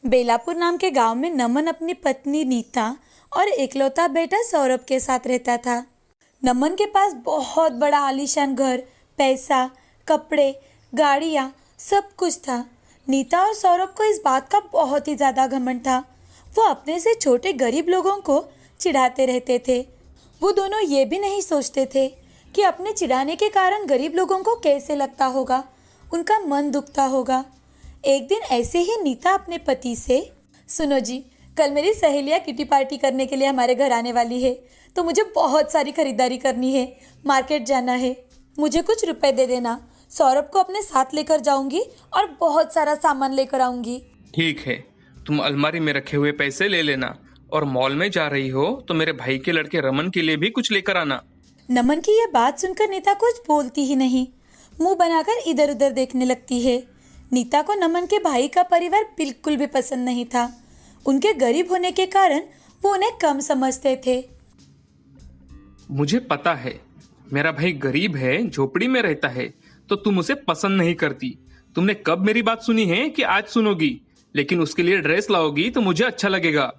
बेलापुर नाम के गांव में नमन अपनी पत्नी नीता और इकलौता बेटा सौरभ के साथ रहता था। नमन के पास बहुत बड़ा आलीशान घर, पैसा, कपड़े, गाड़ियाँ, सब कुछ था। नीता और सौरभ को इस बात का बहुत ही ज़्यादा घमंड था। वो अपने से छोटे गरीब लोगों को चिढ़ाते रहते थे। वो दोनों ये भी नहीं सोचते थे कि अपने चिढ़ाने के कारण गरीब लोगों को कैसे लगता होगा, उनका मन दुखता होगा। एक दिन ऐसे ही नीता अपने पति से, सुनो जी, कल मेरी सहेलियाँ किटी पार्टी करने के लिए हमारे घर आने वाली है, तो मुझे बहुत सारी खरीदारी करनी है, मार्केट जाना है, मुझे कुछ रुपए दे देना। सौरभ को अपने साथ लेकर जाऊंगी और बहुत सारा सामान लेकर आऊंगी। ठीक है, तुम अलमारी में रखे हुए पैसे ले लेना और मॉल में जा रही हो तो मेरे भाई के लड़के रमन के लिए भी कुछ लेकर आना। नमन की यह बात सुनकर नीता कुछ बोलती ही नहीं, मुंह बनाकर इधर उधर देखने लगती है। नीता को नमन के भाई का परिवार बिल्कुल भी पसंद नहीं था। उनके गरीब होने के कारण वो उन्हें कम समझते थे। मुझे पता है मेरा भाई गरीब है, झोपड़ी में रहता है, तो तुम उसे पसंद नहीं करती। तुमने कब मेरी बात सुनी है कि आज सुनोगी? लेकिन उसके लिए ड्रेस लाओगी तो मुझे अच्छा लगेगा।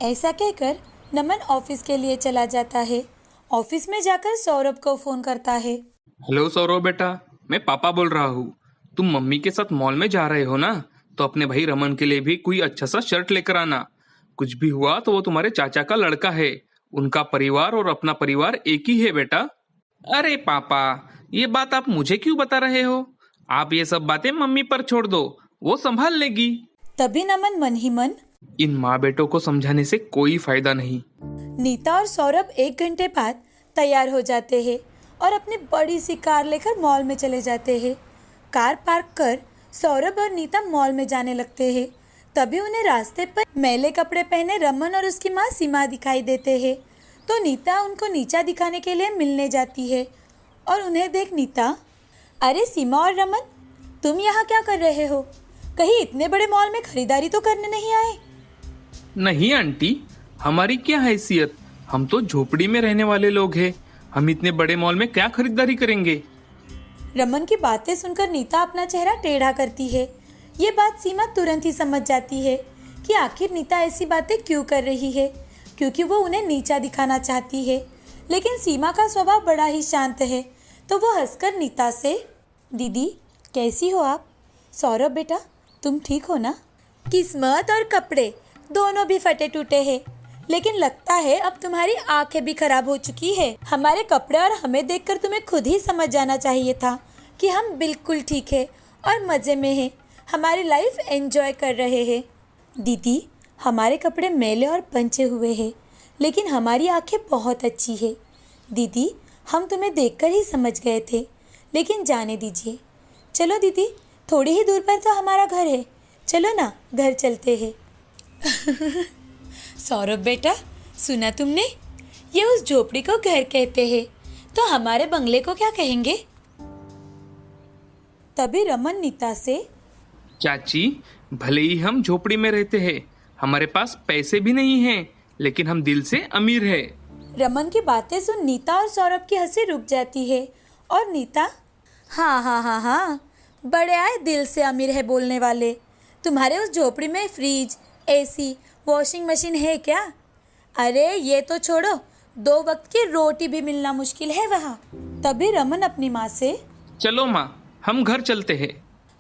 ऐसा कहकर नमन ऑफिस के लिए चला जाता है। ऑफिस में जाकर सौरभ को फोन करता है। हेलो सौरभ बेटा, मैं पापा बोल रहा हूँ। तुम मम्मी के साथ मॉल में जा रहे हो ना, तो अपने भाई रमन के लिए भी कोई अच्छा सा शर्ट लेकर आना। कुछ भी हुआ तो वो तुम्हारे चाचा का लड़का है, उनका परिवार और अपना परिवार एक ही है बेटा। अरे पापा, ये बात आप मुझे क्यों बता रहे हो? आप ये सब बातें मम्मी पर छोड़ दो, वो संभाल लेगी। तभी नमन मन ही मन, इन माँ बेटों को समझाने से कोई फायदा नहीं। नीता और सौरभ 1 घंटे बाद तैयार हो जाते हैं और अपनी बड़ी सी कार लेकर मॉल में चले जाते हैं। कार पार्क कर सौरभ और नीता मॉल में जाने लगते हैं। तभी उन्हें रास्ते पर मैले कपड़े पहने रमन और उसकी माँ सीमा दिखाई देते हैं। तो नीता उनको नीचा दिखाने के लिए मिलने जाती है और उन्हें देख नीता, अरे सीमा और रमन, तुम यहाँ क्या कर रहे हो? कहीं इतने बड़े मॉल में खरीदारी तो करने नहीं आए? नहीं आंटी, हमारी क्या हैसियत, हम तो झोपड़ी में रहने वाले लोग हैं। हम इतने बड़े मॉल में क्या खरीदारी करेंगे? रमन की बातें सुनकर नीता अपना चेहरा टेढ़ा करती है। ये बात सीमा तुरंत ही समझ जाती है कि आखिर नीता ऐसी बातें क्यों कर रही है, क्योंकि वो उन्हें नीचा दिखाना चाहती है। लेकिन सीमा का स्वभाव बड़ा ही शांत है, तो वो हंसकर नीता से, दीदी कैसी हो आप? सौरभ बेटा, तुम ठीक हो ना? किस्मत और कपड़े दोनों भी फटे टूटे हैं, लेकिन लगता है अब तुम्हारी आंखें भी खराब हो चुकी है। हमारे कपड़े और हमें देखकर तुम्हें खुद ही समझ जाना चाहिए था कि हम बिल्कुल ठीक है और मज़े में हैं, हमारी लाइफ एंजॉय कर रहे हैं। दीदी, हमारे कपड़े मैले और पंचे हुए हैं, लेकिन हमारी आंखें बहुत अच्छी है। दीदी, हम तुम्हें देखकर ही समझ गए थे, लेकिन जाने दीजिए। चलो दीदी, थोड़ी ही दूर पर तो हमारा घर है, चलो ना घर चलते हैं। सौरभ बेटा, सुना तुमने? ये उस झोपड़ी को घर कहते हैं, तो हमारे बंगले को क्या कहेंगे? तभी रमन नीता से, चाची, भले ही हम झोपड़ी में रहते हैं, हमारे पास पैसे भी नहीं हैं, लेकिन हम दिल से अमीर हैं। रमन की बातें सुन नीता और सौरभ की हंसी रुक जाती है और नीता, हाँ हाँ हाँ हाँ, बड़े आए दिल से अमीर है बोलने वाले। तुम्हारे उस झोपड़ी में फ्रिज, एसी, वॉशिंग मशीन है क्या? अरे ये तो छोड़ो, 2 वक्त की रोटी भी मिलना मुश्किल है वहाँ। तभी रमन अपनी माँ से, चलो माँ, हम घर चलते हैं।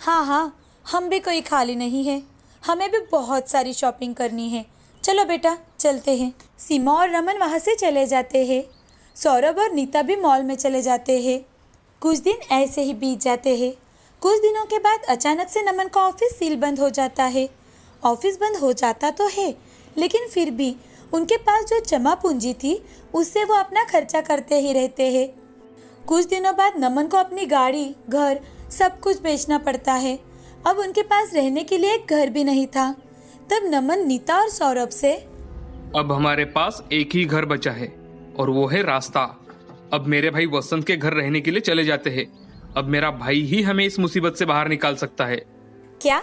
हाँ हाँ, हम भी कोई खाली नहीं है, हमें भी बहुत सारी शॉपिंग करनी है, चलो बेटा चलते हैं। सीमा और रमन वहाँ से चले जाते हैं। सौरभ और नीता भी मॉल में चले जाते हैं। कुछ दिन ऐसे ही बीत जाते हैं। कुछ दिनों के बाद अचानक से नमन का ऑफिस सील बंद हो जाता है। ऑफिस बंद हो जाता तो है, लेकिन फिर भी उनके पास जो जमा पूंजी थी उससे वो अपना खर्चा करते ही रहते हैं। कुछ दिनों बाद नमन को अपनी गाड़ी, घर सब कुछ बेचना पड़ता है। अब उनके पास रहने के लिए एक घर भी नहीं था। तब नमन नीता और सौरभ से, अब हमारे पास एक ही घर बचा है और वो है रास्ता। अब मेरे भाई वसंत के घर रहने के लिए चले जाते हैं। अब मेरा भाई ही हमें इस मुसीबत से बाहर निकाल सकता है। क्या?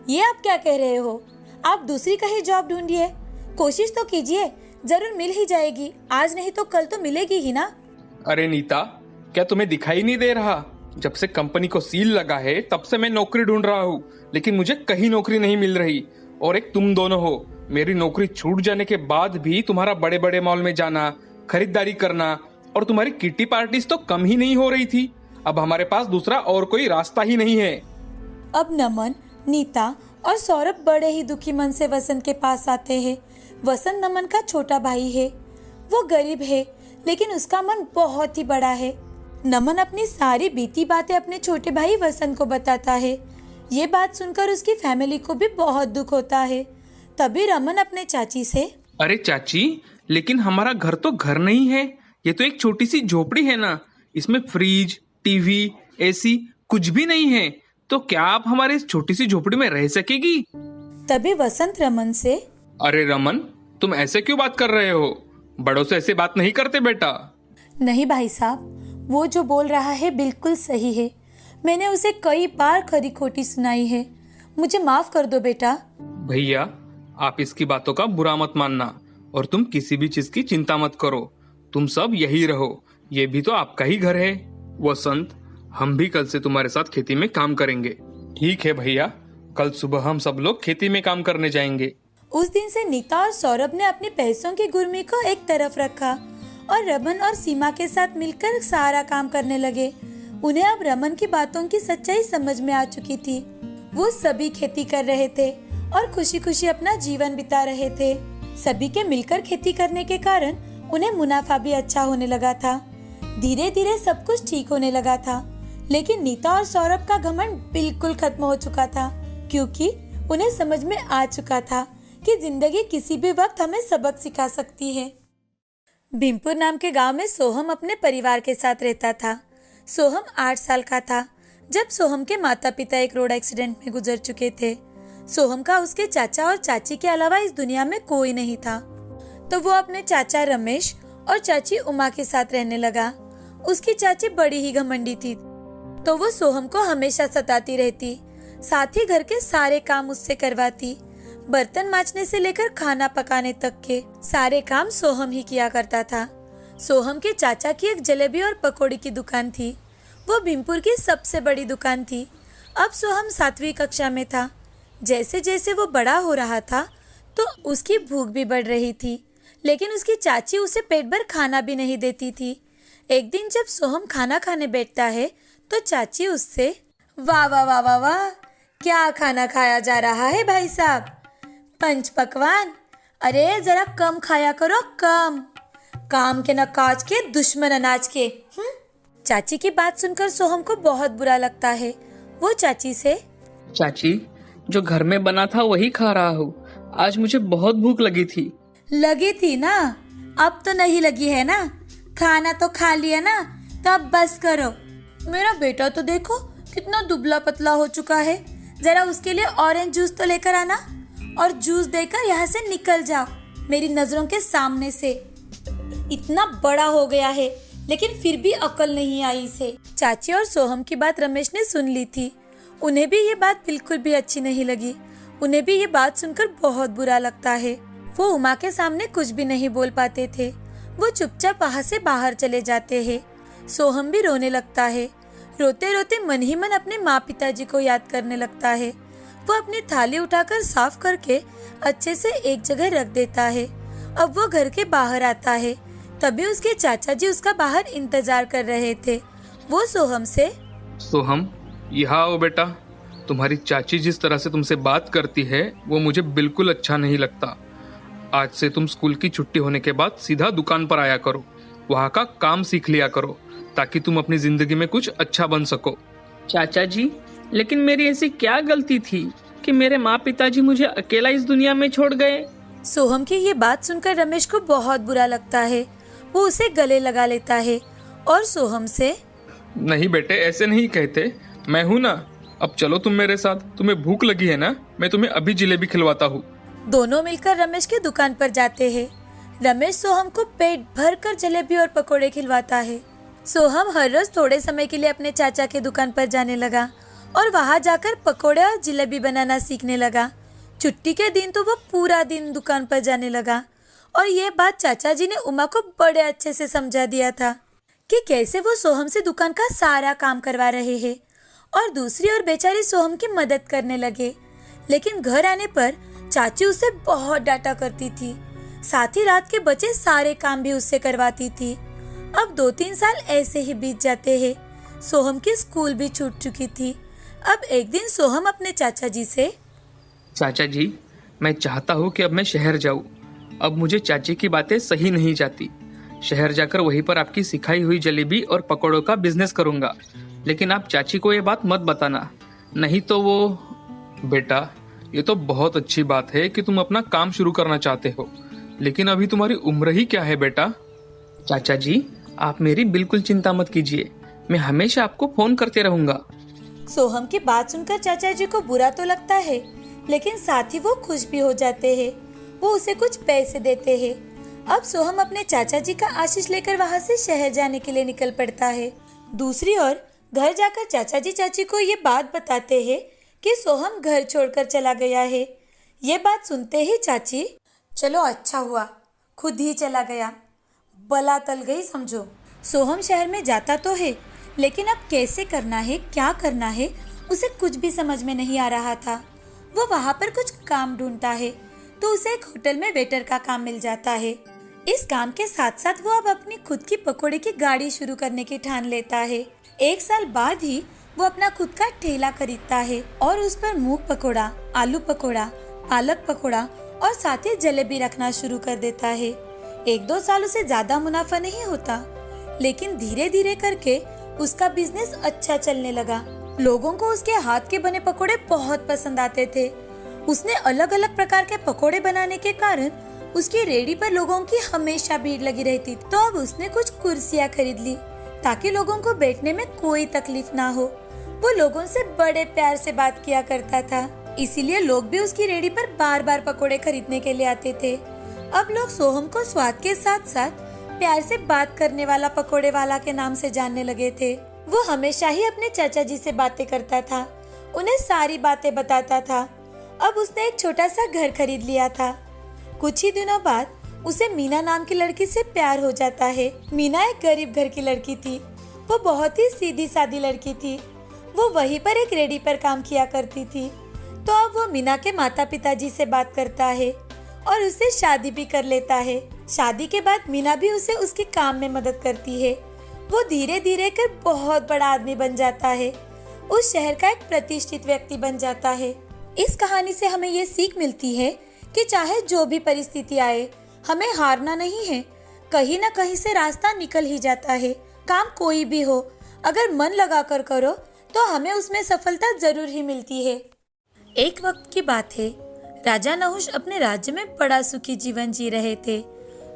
ये आप क्या कह रहे हो? आप दूसरी कहीं जॉब ढूंढिए, कोशिश तो कीजिए, जरूर मिल ही जाएगी। आज नहीं तो कल तो मिलेगी ही ना। अरे नीता, क्या तुम्हें दिखाई नहीं दे रहा? जब से कंपनी को सील लगा है तब से मैं नौकरी ढूंढ रहा हूँ, लेकिन मुझे कहीं नौकरी नहीं मिल रही। और एक तुम दोनों हो। मेरी नौकरी छूट जाने के बाद भी तुम्हारा बड़े बड़े मॉल में जाना, खरीदारी करना और तुम्हारी किट्टी पार्टीज तो कम ही नहीं हो रही थी। अब हमारे पास दूसरा और कोई रास्ता ही नहीं है। अब नमन, नीता और सौरभ बड़े ही दुखी मन से वसंत के पास आते हैं। वसंत नमन का छोटा भाई है। वो गरीब है, लेकिन उसका मन बहुत ही बड़ा है। नमन अपनी सारी बीती बातें अपने छोटे भाई वसंत को बताता है। ये बात सुनकर उसकी फैमिली को भी बहुत दुख होता है। तभी रमन अपने चाची से, अरे चाची, लेकिन हमारा घर तो घर नहीं है, ये तो एक छोटी सी झोपड़ी है ना। इसमें फ्रिज, टीवी, एसी कुछ भी नहीं है, तो क्या आप हमारे इस छोटी सी झोपड़ी में रह सकेगी? तभी वसंत रमन से, अरे रमन, तुम ऐसे क्यों बात कर रहे हो? बड़ों से ऐसे बात नहीं करते बेटा। नहीं भाई साहब, वो जो बोल रहा है बिल्कुल सही है। मैंने उसे कई बार खरी खोटी सुनाई है। मुझे माफ कर दो बेटा। भैया, आप इसकी बातों का बुरा मत मानना और तुम किसी भी चीज की चिंता मत करो। तुम सब यही रहो, ये भी तो आपका ही घर है। वसंत, हम भी कल से तुम्हारे साथ खेती में काम करेंगे। ठीक है भैया, कल सुबह हम सब लोग खेती में काम करने जाएंगे। उस दिन से नीता और सौरभ ने अपने पैसों की गुर्मी को एक तरफ रखा और रमन और सीमा के साथ मिलकर सारा काम करने लगे। उन्हें अब रमन की बातों की सच्चाई समझ में आ चुकी थी। वो सभी खेती कर रहे थे और खुशी खुशी अपना जीवन बिता रहे थे। सभी के मिलकर खेती करने के कारण उन्हें मुनाफा भी अच्छा होने लगा था। धीरे धीरे सब कुछ ठीक होने लगा था, लेकिन नीता और सौरभ का घमंड बिल्कुल खत्म हो चुका था, क्योंकि उन्हें समझ में आ चुका था कि जिंदगी किसी भी वक्त हमें सबक सिखा सकती है। भीमपुर नाम के गांव में सोहम अपने परिवार के साथ रहता था। सोहम 8 साल का था जब सोहम के माता पिता एक रोड एक्सीडेंट में गुजर चुके थे। सोहम का उसके चाचा और चाची के अलावा इस दुनिया में कोई नहीं था, तो वो अपने चाचा रमेश और चाची उमा के साथ रहने लगा। उसकी चाची बड़ी ही घमंडी थी, तो वो सोहम को हमेशा सताती रहती, साथ ही घर के सारे काम उससे करवाती। बर्तन मांजने से लेकर खाना पकाने तक के सारे काम सोहम ही किया करता था। सोहम के चाचा की एक जलेबी और पकौड़ी की दुकान थी। वो भीमपुर की सबसे बड़ी दुकान थी। अब सोहम 7वीं कक्षा में था। जैसे जैसे वो बड़ा हो रहा था तो उसकी भूख भी बढ़ रही थी, लेकिन उसकी चाची उसे पेट भर खाना भी नहीं देती थी। एक दिन जब सोहम खाना खाने बैठता है तो चाची उससे, वाह वाह वाह वाह वाह, क्या खाना खाया जा रहा है भाई साहब, पंच पकवान। अरे जरा कम खाया करो, कम। काम के न काज के, दुश्मन अनाज के। चाची की बात सुनकर सोहम को बहुत बुरा लगता है। वो चाची से, चाची, जो घर में बना था वही खा रहा हूँ। आज मुझे बहुत भूख लगी थी। लगी थी ना, अब तो नहीं लगी है ना। खाना तो खा लिया ना, तो अब बस करो। मेरा बेटा तो देखो कितना दुबला पतला हो चुका है। जरा उसके लिए ऑरेंज जूस तो लेकर आना और जूस देकर यहाँ से निकल जाओ मेरी नजरों के सामने से। इतना बड़ा हो गया है, लेकिन फिर भी अकल नहीं आई इसे। चाची और सोहम की बात रमेश ने सुन ली थी। उन्हें भी ये बात बिल्कुल भी अच्छी नहीं लगी। उन्हें भी ये बात सुनकर बहुत बुरा लगता है। वो उमा के सामने कुछ भी नहीं बोल पाते थे। वो चुपचाप वहाँ से बाहर चले जाते हैं। सोहम भी रोने लगता है। रोते रोते मन ही मन अपने माँ पिताजी को याद करने लगता है। वो अपनी थाली उठाकर साफ करके अच्छे से एक जगह रख देता है। अब वो घर के बाहर आता है, तभी उसके चाचा जी उसका बाहर इंतजार कर रहे थे। वो सोहम से, सोहम, यहाँ आओ बेटा। तुम्हारी चाची जिस तरह से तुमसे बात करती है वो मुझे बिल्कुल अच्छा नहीं लगता। आज से तुम स्कूल की छुट्टी होने के बाद सीधा दुकान पर आया करो, वहाँ का काम सीख लिया करो, ताकि तुम अपनी जिंदगी में कुछ अच्छा बन सको। चाचा जी, लेकिन मेरी ऐसी क्या गलती थी कि मेरे माँ पिताजी मुझे अकेला इस दुनिया में छोड़ गए? सोहम की ये बात सुनकर रमेश को बहुत बुरा लगता है। वो उसे गले लगा लेता है और सोहम से, नहीं बेटे, ऐसे नहीं कहते, मैं हूं ना। अब चलो तुम मेरे साथ। तुम्हें भूख लगी है ना, मैं तुम्हें अभी जलेबी खिलवाता हूँ। दोनों मिलकर रमेश की दुकान पर जाते हैं। रमेश सोहम को पेट भर कर जलेबी और पकोड़े खिलवाता है। सोहम हर रोज थोड़े समय के लिए अपने चाचा के दुकान पर जाने लगा और वहाँ जाकर पकोड़े और जलेबी बनाना सीखने लगा। छुट्टी के दिन तो वो पूरा दिन दुकान पर जाने लगा और ये बात चाचा जी ने उमा को बड़े अच्छे से समझा दिया था कि कैसे वो सोहम से दुकान का सारा काम करवा रहे हैं और दूसरी ओर बेचारी सोहम की मदद करने लगे। लेकिन घर आने पर चाची उसे बहुत डांटा करती थी, साथ ही रात के बचे सारे काम भी उससे करवाती थी। अब 2-3 साल ऐसे ही बीत जाते हैं। सोहम की स्कूल भी छूट चुकी थी। अब एक दिन सोहम अपने चाचा जी से, चाचा जी, मैं चाहता हूँ कि अब मैं शहर जाऊँ। अब मुझे चाची की बातें सही नहीं जाती। शहर जाकर वहीं पर आपकी सिखाई हुई जलेबी और पकौड़ों का बिजनेस करूँगा। लेकिन आप चाची को ये बात मत बताना, नहीं तो वो। बेटा, ये तो बहुत अच्छी बात है कि तुम अपना काम शुरू करना चाहते हो, लेकिन अभी तुम्हारी उम्र ही क्या है बेटा। चाचा जी, आप मेरी बिल्कुल चिंता मत कीजिए, मैं हमेशा आपको फोन करते रहूंगा। सोहम की बात सुनकर चाचा जी को बुरा तो लगता है, लेकिन साथ ही वो खुश भी हो जाते हैं। वो उसे कुछ पैसे देते हैं। अब सोहम अपने चाचा जी का आशीष लेकर वहाँ से शहर जाने के लिए निकल पड़ता है। दूसरी ओर घर जाकर चाचा जी चाची को ये बात बताते हैं कि सोहम घर छोड़कर चला गया है। ये बात सुनते ही चाची, चलो अच्छा हुआ, खुद ही चला गया, बला टल गई समझो। सोहम शहर में जाता तो है, लेकिन अब कैसे करना है, क्या करना है, उसे कुछ भी समझ में नहीं आ रहा था। वो वहाँ पर कुछ काम ढूंढता है तो उसे एक होटल में वेटर का काम मिल जाता है। इस काम के साथ साथ वो अब अपनी खुद की पकोड़े की गाड़ी शुरू करने की ठान लेता है। 1 साल बाद ही वो अपना खुद का ठेला खरीदता है और उस पर मूंग पकोड़ा, आलू पकोड़ा, पालक पकोड़ा और साथ ही जलेबी रखना शुरू कर देता है। 1-2 सालों से ज्यादा मुनाफा नहीं होता, लेकिन धीरे धीरे करके उसका बिजनेस अच्छा चलने लगा। लोगों को उसके हाथ के बने पकोड़े बहुत पसंद आते थे। उसने अलग अलग प्रकार के पकोड़े बनाने के कारण उसकी रेहड़ी पर लोगों की हमेशा भीड़ लगी रहती। तो अब उसने कुछ कुर्सियाँ खरीद ली ताकि लोगों को बैठने में कोई तकलीफ ना हो। वो लोगों से बड़े प्यार से बात किया करता था, इसीलिए लोग भी उसकी रेहड़ी पर बार बार पकोड़े खरीदने के लिए आते थे। अब लोग सोहम को स्वाद के साथ साथ प्यार से बात करने वाला पकोड़े वाला के नाम से जानने लगे थे। वो हमेशा ही अपने चाचा जी से बातें करता था, उन्हें सारी बातें बताता था। अब उसने एक छोटा सा घर खरीद लिया था। कुछ ही दिनों बाद उसे मीना नाम की लड़की से प्यार हो जाता है। मीना एक गरीब घर की लड़की थी। वो बहुत ही सीधी सादी लड़की थी। वो वहीं पर एक रेहड़ी पर काम किया करती थी। तो अब वो मीना के माता पिताजी से बात करता है और उससे शादी भी कर लेता है। शादी के बाद मीना भी उसे उसके काम में मदद करती है। वो धीरे धीरे कर बहुत बड़ा आदमी बन जाता है, उस शहर का एक प्रतिष्ठित व्यक्ति बन जाता है। इस कहानी से हमें ये सीख मिलती है कि चाहे जो भी परिस्थिति आए, हमें हारना नहीं है। कहीं ना कहीं से रास्ता निकल ही जाता है। काम कोई भी हो, अगर मन लगा कर करो तो हमें उसमें सफलता जरूर ही मिलती है। एक वक्त की बात है, राजा नहुष अपने राज्य में बड़ा सुखी जीवन जी रहे थे।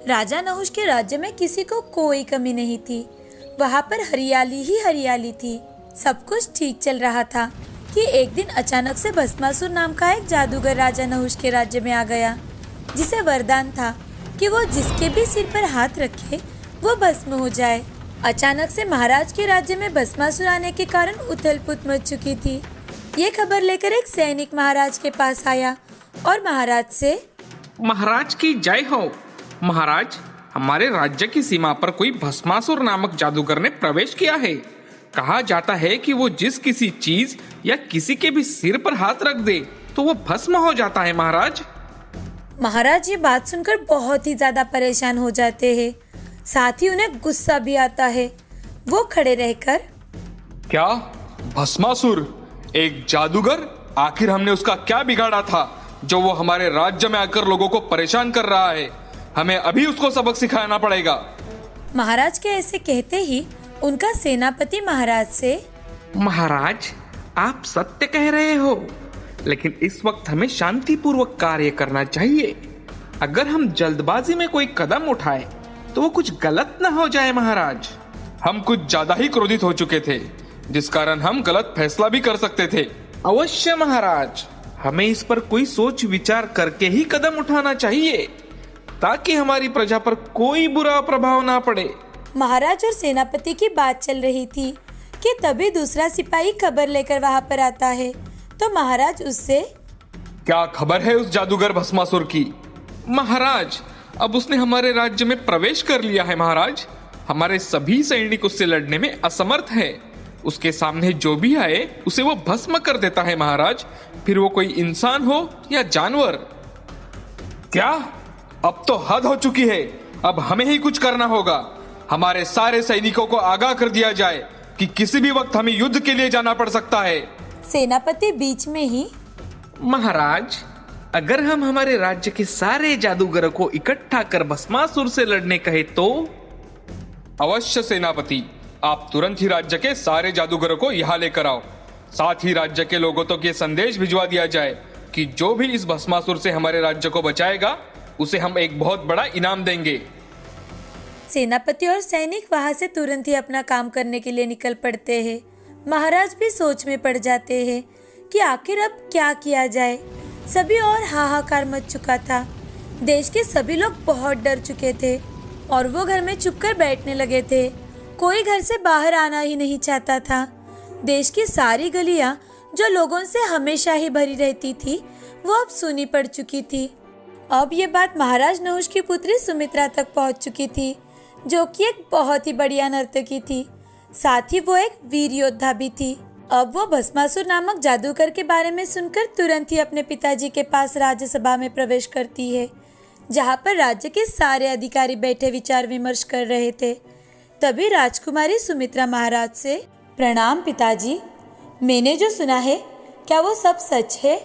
राजा नहुष के राज्य में किसी को कोई कमी नहीं थी। वहाँ पर हरियाली ही हरियाली थी। सब कुछ ठीक चल रहा था कि एक दिन अचानक से भस्मासुर नाम का एक जादूगर राजा नहुष के राज्य में आ गया, जिसे वरदान था कि वो जिसके भी सिर पर हाथ रखे वो भस्म हो जाए। अचानक से महाराज के राज्य में भस्मासुर आने के कारण उथल-पुथल मच चुकी थी। ये खबर लेकर एक सैनिक महाराज के पास आया और महाराज से, महाराज की जय हो। महाराज, हमारे राज्य की सीमा पर कोई भस्मासुर नामक जादूगर ने प्रवेश किया है। कहा जाता है कि वो जिस किसी चीज या किसी के भी सिर पर हाथ रख दे तो वो भस्म हो जाता है। महाराज महाराज ये बात सुनकर बहुत ही ज्यादा परेशान हो जाते हैं, साथ ही उन्हें गुस्सा भी आता है। वो खड़े रहकर, क्या भस्मासुर एक जादूगर? आखिर हमने उसका क्या बिगाड़ा था जो वो हमारे राज्य में आकर लोगों को परेशान कर रहा है? हमें अभी उसको सबक सिखाना पड़ेगा। महाराज के ऐसे कहते ही उनका सेनापति महाराज से, महाराज, आप सत्य कह रहे हो, लेकिन इस वक्त हमें शांतिपूर्वक कार्य करना चाहिए। अगर हम जल्दबाजी में कोई कदम उठाए तो वो कुछ गलत न हो जाए। महाराज, हम कुछ ज्यादा ही क्रोधित हो चुके थे, जिस कारण हम गलत फैसला भी कर सकते थे। अवश्य महाराज, हमें इस पर कोई सोच विचार करके ही कदम उठाना चाहिए ताकि हमारी प्रजा पर कोई बुरा प्रभाव ना पड़े। महाराज और सेनापति की बात चल रही थी कि तभी दूसरा सिपाही खबर लेकर वहाँ पर आता है। तो महाराज उससे, क्या खबर है उस जादूगर भस्मासुर की? महाराज, अब उसने हमारे राज्य में प्रवेश कर लिया है। महाराज, हमारे सभी सैनिक उससे लड़ने में असमर्थ है। उसके सामने जो भी आए उसे वो भस्म कर देता है। महाराज, फिर वो कोई इंसान हो या जानवर। क्या? अब तो हद हो चुकी है। अब हमें ही कुछ करना होगा। हमारे सारे सैनिकों को आगाह कर दिया जाए कि किसी भी वक्त हमें युद्ध के लिए जाना पड़ सकता है। सेनापति बीच में ही, महाराज, अगर हम हमारे राज्य के सारे जादूगरों को इकट्ठा कर भस्मासुर से लड़ने कहे तो? अवश्य सेनापति, आप तुरंत ही राज्य के सारे जादूगरों को यहाँ लेकर आओ। साथ ही राज्य के लोगों तक ये संदेश भिजवा दिया जाए कि जो भी इस भस्मासुर से हमारे राज्य को बचाएगा उसे हम एक बहुत बड़ा इनाम देंगे। सेनापति और सैनिक वहां से तुरंत ही अपना काम करने के लिए निकल पड़ते हैं। महाराज भी सोच में पड़ जाते हैं कि आखिर अब क्या किया जाए। सभी और हाहाकार मच चुका था। देश के सभी लोग बहुत डर चुके थे और वो घर में चुपकर बैठने लगे थे। कोई घर से बाहर आना ही नहीं चाहता था। देश की सारी गलियां जो लोगों से हमेशा ही भरी रहती थी वो अब सूनी पड़ चुकी थी। अब ये बात महाराज नहुष की पुत्री सुमित्रा तक पहुंच चुकी थी, जो कि एक बहुत ही बढ़िया नर्तकी थी। साथ ही वो एक वीर योद्धा भी थी। अब वो भस्मासुर नामक जादूगर के बारे में सुनकर तुरंत ही अपने पिताजी के पास राज्यसभा में प्रवेश करती है, जहाँ पर राज्य के सारे अधिकारी बैठे विचार विमर्श कर रहे थे। तभी राजकुमारी सुमित्रा महाराज से, प्रणाम पिताजी, मैंने जो सुना है क्या वो सब सच है?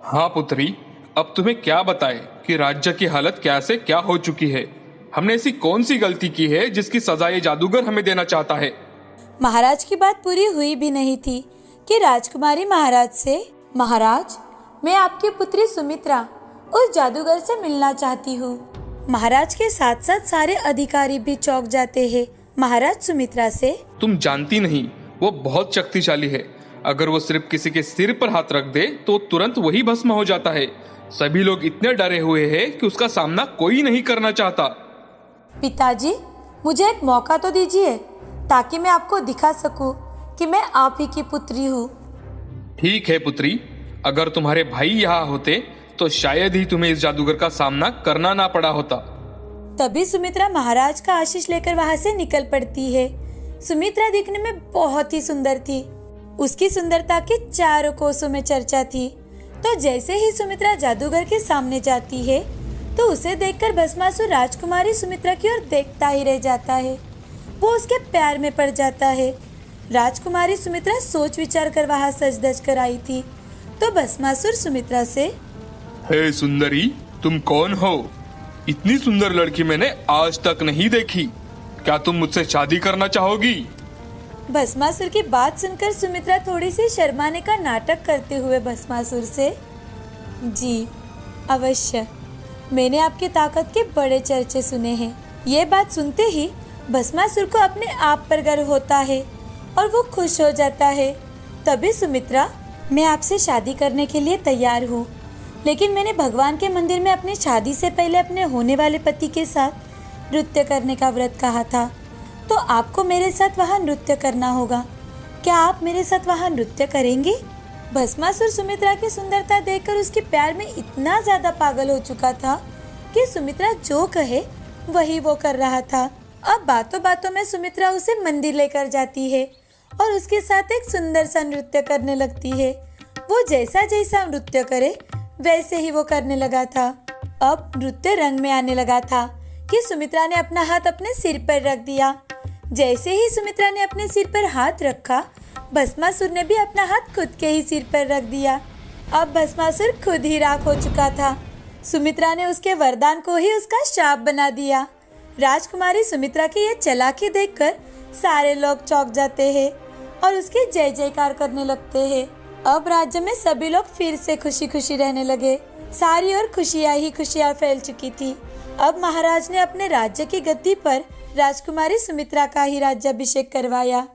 हाँ पुत्री, अब तुम्हें क्या बताएं कि राज्य की हालत क्या से क्या हो चुकी है। हमने ऐसी कौन सी गलती की है जिसकी सजा ये जादूगर हमें देना चाहता है? महाराज की बात पूरी हुई भी नहीं थी कि राजकुमारी महाराज से, महाराज, मैं आपकी पुत्री सुमित्रा उस जादूगर से मिलना चाहती हूँ। महाराज के साथ साथ सारे अधिकारी भी चौंक जाते हैं। महाराज सुमित्रा से, तुम जानती नहीं, वो बहुत शक्तिशाली है। अगर वो सिर्फ किसी के सिर पर हाथ रख दे तो तुरंत वही भस्म हो जाता है। सभी लोग इतने डरे हुए हैं कि उसका सामना कोई नहीं करना चाहता। पिताजी, मुझे एक मौका तो दीजिए ताकि मैं आपको दिखा सकूं कि मैं आप ही की पुत्री हूँ। ठीक है पुत्री, अगर तुम्हारे भाई यहाँ होते तो शायद ही तुम्हें इस जादूगर का सामना करना ना पड़ा होता। तभी सुमित्रा महाराज का आशीष लेकर वहां से निकल पड़ती है। सुमित्रा दिखने में बहुत ही सुंदर थी। उसकी सुंदरता के चारों कोसों में चर्चा थी। तो जैसे ही सुमित्रा जादूगर के सामने जाती है तो उसे देखकर भस्मासुर राजकुमारी सुमित्रा की ओर देखता ही रह जाता है। वो उसके प्यार में पड़ जाता है। राजकुमारी सुमित्रा सोच विचार कर वहां सज धज कर आई थी। तो भस्मासुर सुमित्रा से, हे सुंदरी, तुम कौन हो? इतनी सुंदर लड़की मैंने आज तक नहीं देखी। क्या तुम मुझसे शादी करना चाहोगी? भस्मासुर की बात सुनकर सुमित्रा थोड़ी सी शर्माने का नाटक करते हुए भस्मासुर से, जी अवश्य, मैंने आपकी ताकत के बड़े चर्चे सुने हैं। ये बात सुनते ही भस्मासुर को अपने आप पर गर्व होता है और वो खुश हो जाता है। तभी सुमित्रा, मैं आपसे शादी करने के लिए तैयार हूँ, लेकिन मैंने भगवान के मंदिर में अपनी शादी से पहले अपने होने वाले पति के साथ नृत्य करने का व्रत कहा था, तो आपको मेरे साथ वहाँ नृत्य करना होगा। क्या आप मेरे साथ वहाँ नृत्य करेंगे? भस्मासुर सुमित्रा की सुंदरता देखकर उसके प्यार में इतना ज्यादा पागल हो चुका था कि सुमित्रा जो कहे वही वो कर रहा था। अब बातों बातों में सुमित्रा उसे मंदिर लेकर जाती है और उसके साथ एक सुंदर सा नृत्य करने लगती है। वो जैसा जैसा नृत्य करे वैसे ही वो करने लगा था। अब नृत्य रंग में आने लगा था कि सुमित्रा ने अपना हाथ अपने सिर पर रख दिया। जैसे ही सुमित्रा ने अपने सिर पर हाथ रखा, भस्मासुर ने भी अपना हाथ खुद के ही सिर पर रख दिया। अब भस्मासुर खुद ही राख हो चुका था। सुमित्रा ने उसके वरदान को ही उसका शाप बना दिया। राजकुमारी सुमित्रा की ये चालाकी देखकर सारे लोग चौंक जाते हैं और उसकी जय जयकार करने लगते हैं। अब राज्य में सभी लोग फिर से खुशी खुशी रहने लगे। सारी ओर खुशियाँ ही खुशियाँ फैल चुकी थी। अब महाराज ने अपने राज्य की गद्दी पर राजकुमारी सुमित्रा का ही राज्याभिषेक करवाया।